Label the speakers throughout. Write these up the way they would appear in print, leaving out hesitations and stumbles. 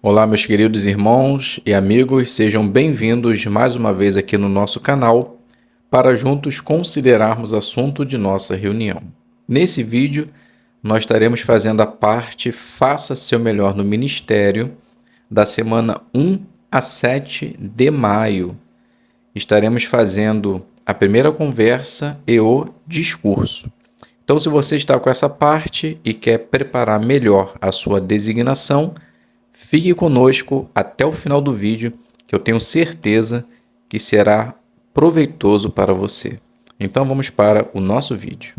Speaker 1: Olá, meus queridos irmãos e amigos, sejam bem-vindos mais uma vez aqui no nosso canal para juntos considerarmos o assunto de nossa reunião. Nesse vídeo, nós estaremos fazendo a parte Faça Seu Melhor no Ministério da semana 1 a 7 de maio. Estaremos fazendo a primeira conversa e o discurso. Então, se você está com essa parte e quer preparar melhor a sua designação, fique conosco até o final do vídeo, que eu tenho certeza que será proveitoso para você. Então vamos para o nosso vídeo.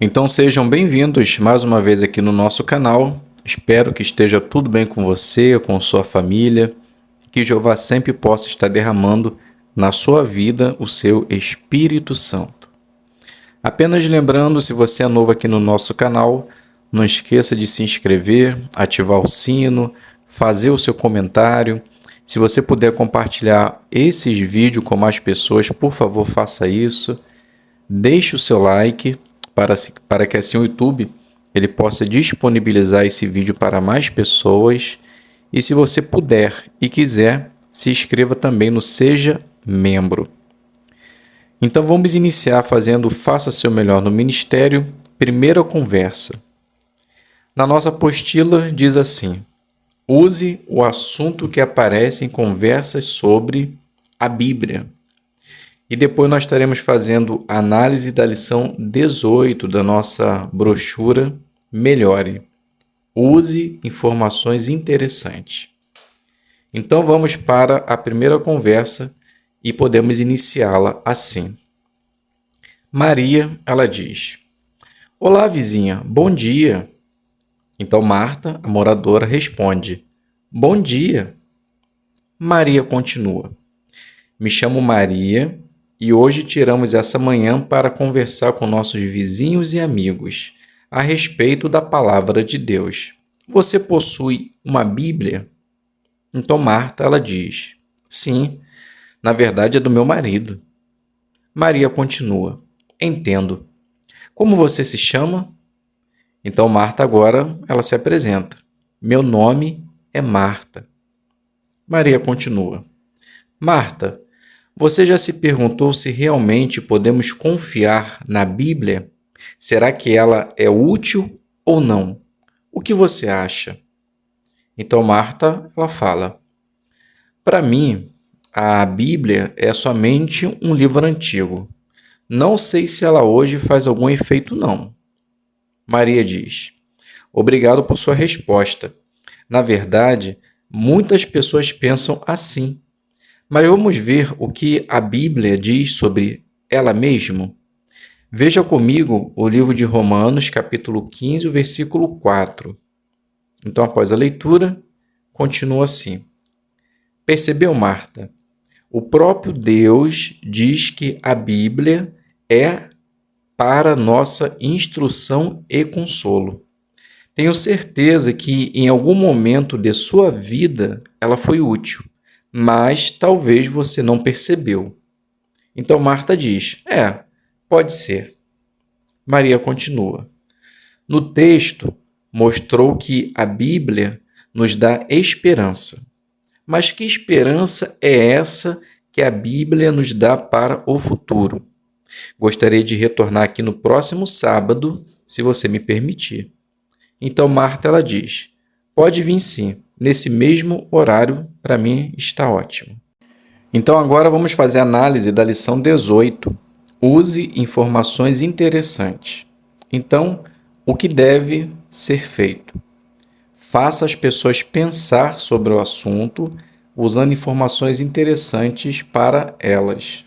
Speaker 1: Então sejam bem-vindos mais uma vez aqui no nosso canal. Espero que esteja tudo bem com você, com sua família, que Jeová sempre possa estar derramando na sua vida o seu Espírito Santo. Apenas lembrando, se você é novo aqui no nosso canal, não esqueça de se inscrever, ativar o sino, fazer o seu comentário. Se você puder compartilhar esses vídeos com mais pessoas, por favor, faça isso. Deixe o seu like para que assim o YouTube ele possa disponibilizar esse vídeo para mais pessoas. E se você puder e quiser, se inscreva também no Seja Membro. Então vamos iniciar fazendo Faça Seu Melhor no Ministério, primeira conversa. Na nossa apostila diz assim: use o assunto que aparece em conversas sobre a Bíblia. E depois nós estaremos fazendo análise da lição 18 da nossa brochura Melhore. Use informações interessantes. Então vamos para a primeira conversa e podemos iniciá-la assim. Maria, ela diz: olá, vizinha, bom dia. Então Marta, a moradora, responde: bom dia. Maria continua: me chamo Maria e hoje tiramos essa manhã para conversar com nossos vizinhos e amigos a respeito da palavra de Deus. Você possui uma Bíblia? Então Marta, ela diz: sim, na verdade é do meu marido. Maria continua: entendo. Como você se chama? Então Marta agora ela se apresenta: meu nome é Marta. Maria continua: Marta, você já se perguntou se realmente podemos confiar na Bíblia? Será que ela é útil ou não? O que você acha? Então Marta ela fala: para mim, a Bíblia é somente um livro antigo. Não sei se ela hoje faz algum efeito, não. Maria diz: obrigado por sua resposta. Na verdade, muitas pessoas pensam assim. Mas vamos ver o que a Bíblia diz sobre ela mesma? Veja comigo o livro de Romanos, capítulo 15, o versículo 4. Então, após a leitura, continua assim: percebeu, Marta? O próprio Deus diz que a Bíblia é para nossa instrução e consolo. Tenho certeza que em algum momento de sua vida ela foi útil, mas talvez você não percebeu. Então Marta diz: pode ser. Maria continua: no texto mostrou que a Bíblia nos dá esperança. Mas que esperança é essa que a Bíblia nos dá para o futuro? Gostaria de retornar aqui no próximo sábado, se você me permitir. Então Marta ela diz: pode vir sim, nesse mesmo horário, para mim está ótimo. Então agora vamos fazer a análise da lição 18. Use informações interessantes. Então, o que deve ser feito? Faça as pessoas pensar sobre o assunto, usando informações interessantes para elas.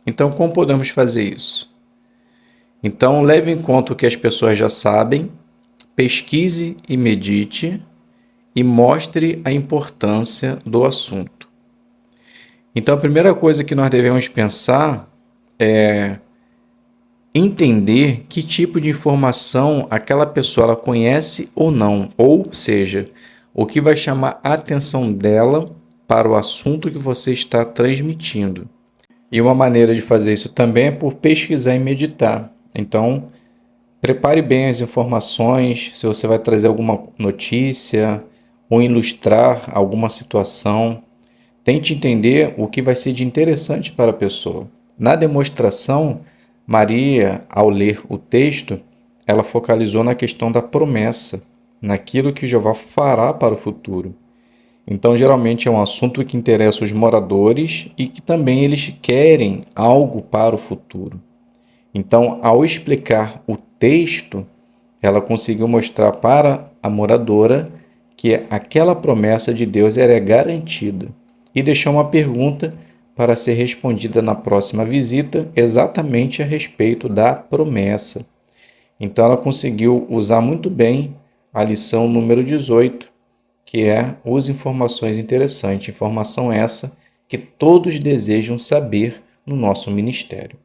Speaker 1: Então, como podemos fazer isso? Então, leve em conta o que as pessoas já sabem, pesquise e medite e mostre a importância do assunto. Então, a primeira coisa que nós devemos pensar é entender que tipo de informação aquela pessoa ela conhece ou não, ou seja, o que vai chamar a atenção dela para o assunto que você está transmitindo. E uma maneira de fazer isso também é por pesquisar e meditar. Então, Prepare bem as informações, se você vai trazer alguma notícia ou ilustrar alguma situação. Tente entender o que vai ser de interessante para a pessoa. Na demonstração, Maria, ao ler o texto, ela focalizou na questão da promessa, naquilo que Jeová fará para o futuro. Então, geralmente é um assunto que interessa os moradores e que também eles querem algo para o futuro. Então, ao explicar o texto, ela conseguiu mostrar para a moradora que aquela promessa de Deus era garantida e deixou uma pergunta para ser respondida na próxima visita, exatamente a respeito da promessa. Então, ela conseguiu usar muito bem a lição número 18, que é Use informações interessantes. Informação essa que todos desejam saber no nosso ministério.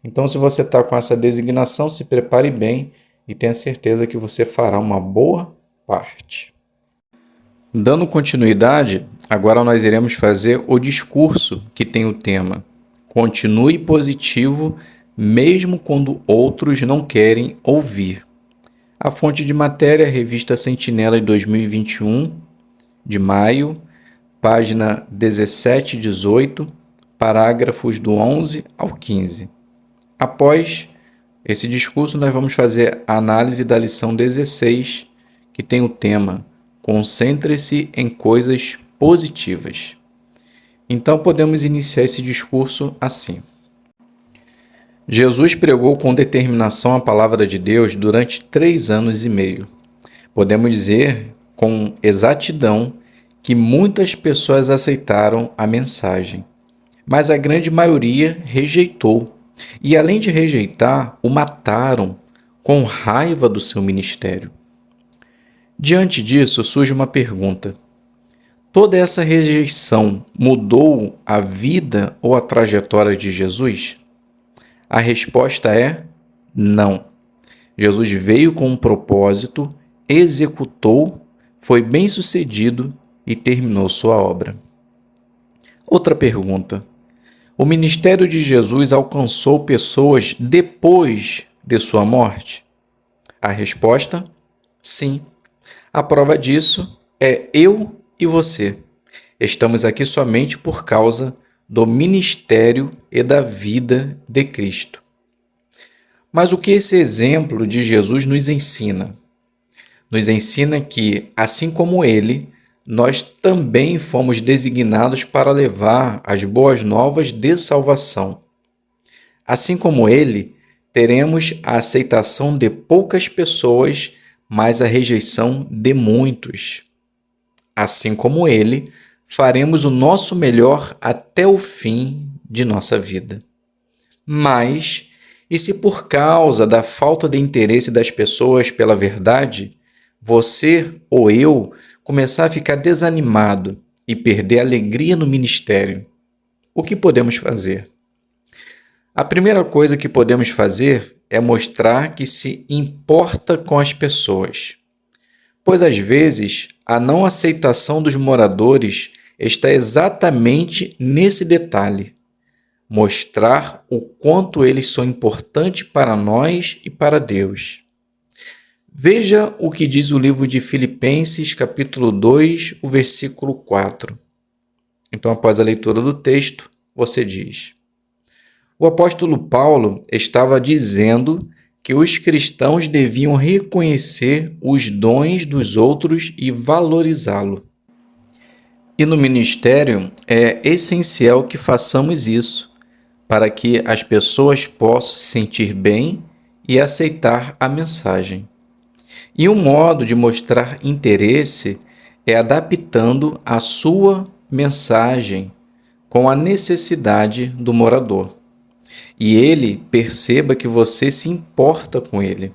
Speaker 1: Então, se você está com essa designação, se prepare bem e tenha certeza que você fará uma boa parte. Dando continuidade, agora nós iremos fazer o discurso que tem o tema Continue positivo, mesmo quando outros não querem ouvir. A fonte de matéria é a Revista Sentinela de 2021, de maio, página 17 e 18, parágrafos do 11 ao 15. Após esse discurso, nós vamos fazer a análise da lição 16, que tem o tema Concentre-se em coisas positivas. Então, podemos iniciar esse discurso assim. Jesus pregou com determinação a palavra de Deus durante 3 anos e meio. Podemos dizer com exatidão que muitas pessoas aceitaram a mensagem, mas a grande maioria rejeitou. E além de rejeitar, o mataram com raiva do seu ministério. Diante disso, surge uma pergunta. Toda essa rejeição mudou a vida ou a trajetória de Jesus? A resposta é não. Jesus veio com um propósito, executou, foi bem-sucedido e terminou sua obra. Outra pergunta. O ministério de Jesus alcançou pessoas depois de sua morte? A resposta, sim. A prova disso é eu e você. Estamos aqui somente por causa do ministério e da vida de Cristo. Mas o que esse exemplo de Jesus nos ensina? Nos ensina que, assim como ele, nós também fomos designados para levar as boas novas de salvação. Assim como ele, teremos a aceitação de poucas pessoas, mas a rejeição de muitos. Assim como ele, faremos o nosso melhor até o fim de nossa vida. Mas, e se por causa da falta de interesse das pessoas pela verdade, você ou eu começar a ficar desanimado e perder a alegria no ministério, o que podemos fazer? A primeira coisa que podemos fazer é mostrar que se importa com as pessoas, pois às vezes a não aceitação dos moradores está exatamente nesse detalhe, mostrar o quanto eles são importantes para nós e para Deus. Veja o que diz o livro de Filipenses, capítulo 2, o versículo 4. Então, após a leitura do texto, você diz: o apóstolo Paulo estava dizendo que os cristãos deviam reconhecer os dons dos outros e valorizá-lo. E no ministério é essencial que façamos isso, para que as pessoas possam se sentir bem e aceitar a mensagem. E um modo de mostrar interesse é adaptando a sua mensagem com a necessidade do morador. E ele perceba que você se importa com ele.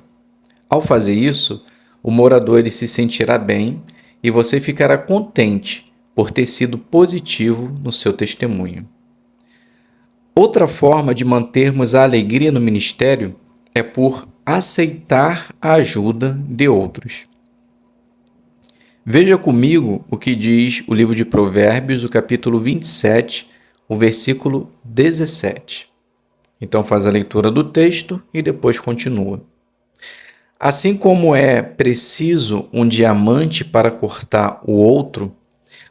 Speaker 1: Ao fazer isso, o morador ele se sentirá bem e você ficará contente por ter sido positivo no seu testemunho. Outra forma de mantermos a alegria no ministério é por aceitar a ajuda de outros. Veja comigo o que diz o livro de Provérbios, o capítulo 27, o versículo 17. Então faz a leitura do texto e depois continua. Assim como é preciso um diamante para cortar o outro,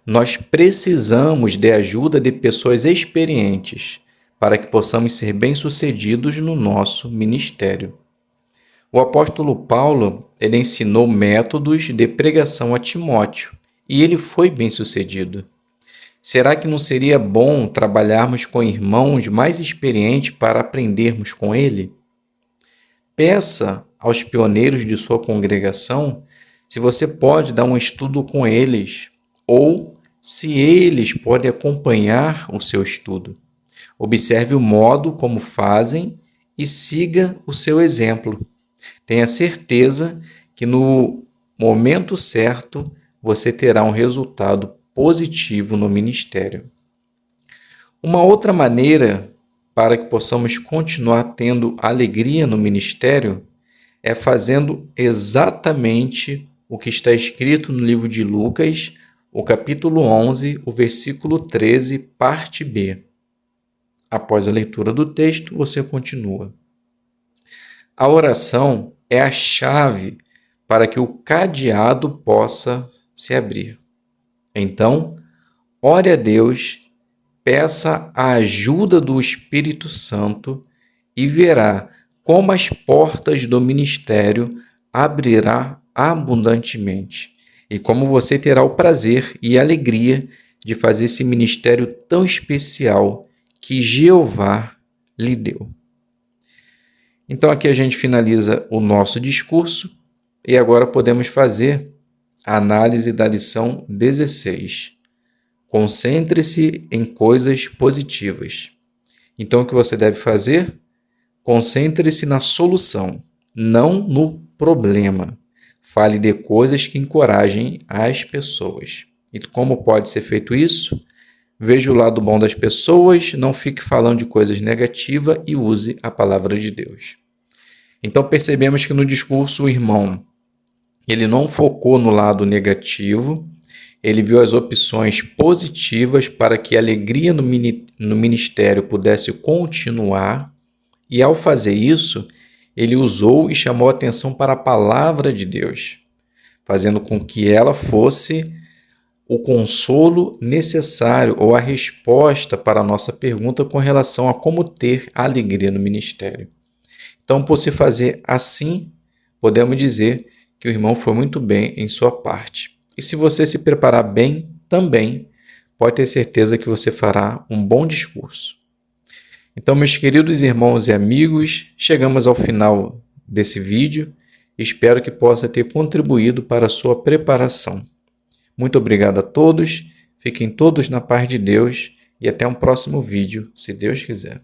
Speaker 1: nós precisamos de ajuda de pessoas experientes para que possamos ser bem-sucedidos no nosso ministério. O apóstolo Paulo, ele ensinou métodos de pregação a Timóteo e ele foi bem-sucedido. Será que não seria bom trabalharmos com irmãos mais experientes para aprendermos com ele? Peça aos pioneiros de sua congregação se você pode dar um estudo com eles ou se eles podem acompanhar o seu estudo. Observe o modo como fazem e siga o seu exemplo. Tenha certeza que no momento certo você terá um resultado positivo no ministério. Uma outra maneira para que possamos continuar tendo alegria no ministério é fazendo exatamente o que está escrito no livro de Lucas, o capítulo 11, o versículo 13, parte B. Após a leitura do texto, você continua. A oração é a chave para que o cadeado possa se abrir. Então, ore a Deus, peça a ajuda do Espírito Santo e verá como as portas do ministério abrirá abundantemente e como você terá o prazer e a alegria de fazer esse ministério tão especial que Jeová lhe deu. Então aqui a gente finaliza o nosso discurso e agora podemos fazer a análise da lição 16. Concentre-se em coisas positivas. Então o que você deve fazer? Concentre-se na solução, não no problema. Fale de coisas que encorajem as pessoas. E como pode ser feito isso? Veja o lado bom das pessoas, não fique falando de coisas negativas e use a palavra de Deus. Então percebemos que no discurso o irmão, ele não focou no lado negativo, ele viu as opções positivas para que a alegria no ministério pudesse continuar e ao fazer isso, ele usou e chamou a atenção para a palavra de Deus, fazendo com que ela fosse o consolo necessário ou a resposta para a nossa pergunta com relação a como ter alegria no ministério. Então, por se fazer assim, podemos dizer que o irmão foi muito bem em sua parte. E se você se preparar bem, também pode ter certeza que você fará um bom discurso. Então, meus queridos irmãos e amigos, chegamos ao final desse vídeo. Espero que possa ter contribuído para a sua preparação. Muito obrigado a todos, fiquem todos na paz de Deus e até um próximo vídeo, se Deus quiser.